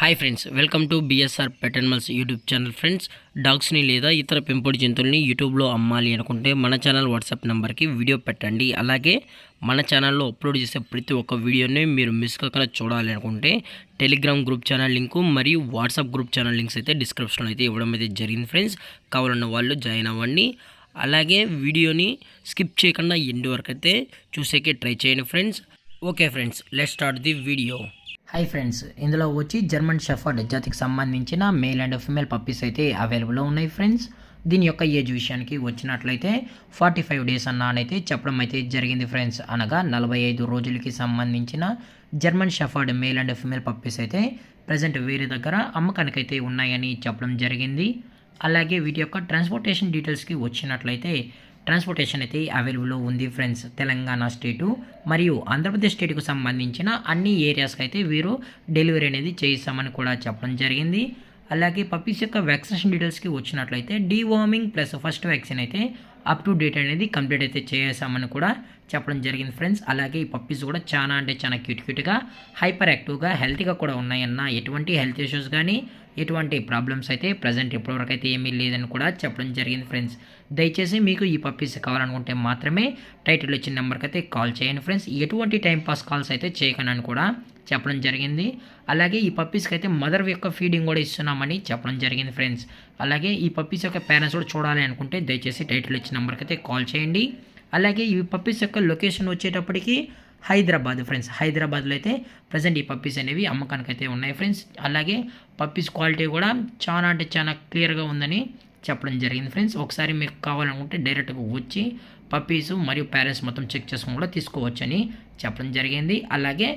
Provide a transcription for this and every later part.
Hi friends, welcome to BSR pet animals YouTube channel. Friends, డాగ్స్ని లేదా ఇతర పెంపుడు జంతువుల్ని యూట్యూబ్లో అమ్మాలి అనుకుంటే మన ఛానల్ వాట్సాప్ నెంబర్కి వీడియో పెట్టండి. అలాగే మన ఛానల్లో అప్లోడ్ చేసే ప్రతి ఒక్క వీడియోని మీరు మిస్ కాకుండా చూడాలి అనుకుంటే టెలిగ్రామ్ గ్రూప్ ఛానల్ లింకు మరియు వాట్సాప్ గ్రూప్ ఛానల్ లింక్స్ అయితే డిస్క్రిప్షన్లో అయితే ఇవ్వడం అయితే జరిగింది. ఫ్రెండ్స్, కావాలన్న వాళ్ళు జాయిన్ అవ్వండి. అలాగే వీడియోని స్కిప్ చేయకుండా ఎండ్ వరకు అయితే చూసేకే ట్రై చేయండి friends. Okay friends, let's start the video. Hi friends, ఇందులో వచ్చి జర్మన్ షెఫర్డ్ జాతికి సంబంధించిన మేల్ అండ్ ఫిమేల్ పప్పీస్ అయితే అవైలబుల్లో ఉన్నాయి ఫ్రెండ్స్. దీని యొక్క ఏజ్ విషయానికి వచ్చినట్లయితే 45 డేస్ అన్నానైతే చెప్పడం అయితే జరిగింది ఫ్రెండ్స్. అనగా 45 రోజులకి సంబంధించిన German shepherd male and female puppies అయితే ప్రజెంట్ వీరి దగ్గర అమ్మకానికైతే ఉన్నాయని చెప్పడం జరిగింది. అలాగే వీటి యొక్క ట్రాన్స్పోర్టేషన్ డీటెయిల్స్కి వచ్చినట్లయితే ట్రాన్స్పోర్టేషన్ అయితే అవైలబుల్లో ఉంది ఫ్రెండ్స్. తెలంగాణ స్టేటు మరియు ఆంధ్రప్రదేశ్ స్టేట్కు సంబంధించిన అన్ని ఏరియాస్కి అయితే వీరు డెలివరీ అనేది చేయిస్తామని కూడా చెప్పడం జరిగింది. అలాగే పప్పీస్ యొక్క వ్యాక్సినేషన్ డీటెయిల్స్కి వచ్చినట్లయితే డీవార్మింగ్ ప్లస్ ఫస్ట్ వ్యాక్సిన్ అయితే అప్ టు డేట్ అనేది కంప్లీట్ అయితే చేసామని కూడా చెప్పడం జరిగింది ఫ్రెండ్స్. అలాగే ఈ పప్పీస్ కూడా చాలా అంటే చాలా క్యూట్గా హైపర్ యాక్టివ్గా హెల్తీగా కూడా ఉన్నాయన్న ఎటువంటి హెల్త్ ఇష్యూస్ కానీ ఎటువంటి ప్రాబ్లమ్స్ అయితే ప్రజెంట్ ఇప్పటివరకు అయితే ఏమీ లేదని కూడా చెప్పడం జరిగింది ఫ్రెండ్స్. దయచేసి మీకు ఈ పప్పీస్ కావాలనుకుంటే మాత్రమే టైటిల్ వచ్చిన నెంబర్కి అయితే కాల్ చేయండి ఫ్రెండ్స్. ఎటువంటి టైంపాస్ కాల్స్ అయితే చేయకండి కూడా చెప్పడం జరిగింది. అలాగే ఈ పప్పీస్కి అయితే మదర్ యొక్క ఫీడింగ్ కూడా ఇస్తున్నామని చెప్పడం జరిగింది ఫ్రెండ్స్. అలాగే ఈ పప్పీస్ యొక్క పేరెంట్స్ కూడా చూడాలి అనుకుంటే దయచేసి టైటిల్ వచ్చిన నెంబర్కి అయితే కాల్ చేయండి. అలాగే ఈ పప్పీస్ యొక్క లొకేషన్ వచ్చేటప్పటికి హైదరాబాద్ ఫ్రెండ్స్. హైదరాబాద్లో అయితే ప్రజెంట్ ఈ పప్పీస్ అనేవి అమ్మకానికి అయితే ఉన్నాయి ఫ్రెండ్స్. అలాగే పప్పీస్ క్వాలిటీ కూడా చాలా అంటే చాలా క్లియర్గా ఉందని చెప్పడం జరిగింది ఫ్రెండ్స్. ఒకసారి మీకు కావాలనుకుంటే డైరెక్ట్గా వచ్చి పప్పీస్ మరియు పేరెంట్స్ మొత్తం చెక్ చేసుకుని కూడా తీసుకోవచ్చని చెప్పడం జరిగింది. అలాగే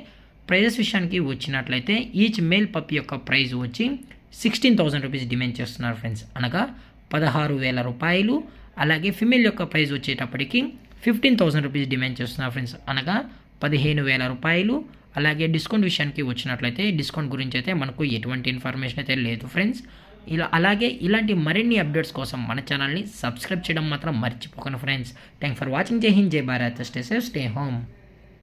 ప్రైజెస్ విషయానికి వచ్చినట్లయితే ఈచ్ మేల్ పప్పీ యొక్క ప్రైస్ వచ్చి 16,000 రూపీస్ డిమాండ్ చేస్తున్నారు ఫ్రెండ్స్. అనగా 16,000 రూపాయలు. అలాగే ఫిమేల్ యొక్క ప్రైస్ వచ్చేటప్పటికి 15,000 రూపీస్ డిమాండ్ చేస్తున్నారు ఫ్రెండ్స్. అనగా 15,000 రూపాయలు. అలాగే డిస్కౌంట్ విషయానికి వచ్చినట్లయితే డిస్కౌంట్ గురించి అయితే మనకు ఎటువంటి ఇన్ఫర్మేషన్ అయితే లేదు ఫ్రెండ్స్. అలాగే ఇలాంటి మరిన్ని అప్డేట్స్ కోసం మన ఛానల్ని సబ్స్క్రైబ్ చేయడం మాత్రం మర్చిపోకండి ఫ్రెండ్స్. Thanks for watching. జై హింద్, జై Bharat, stay safe, stay home.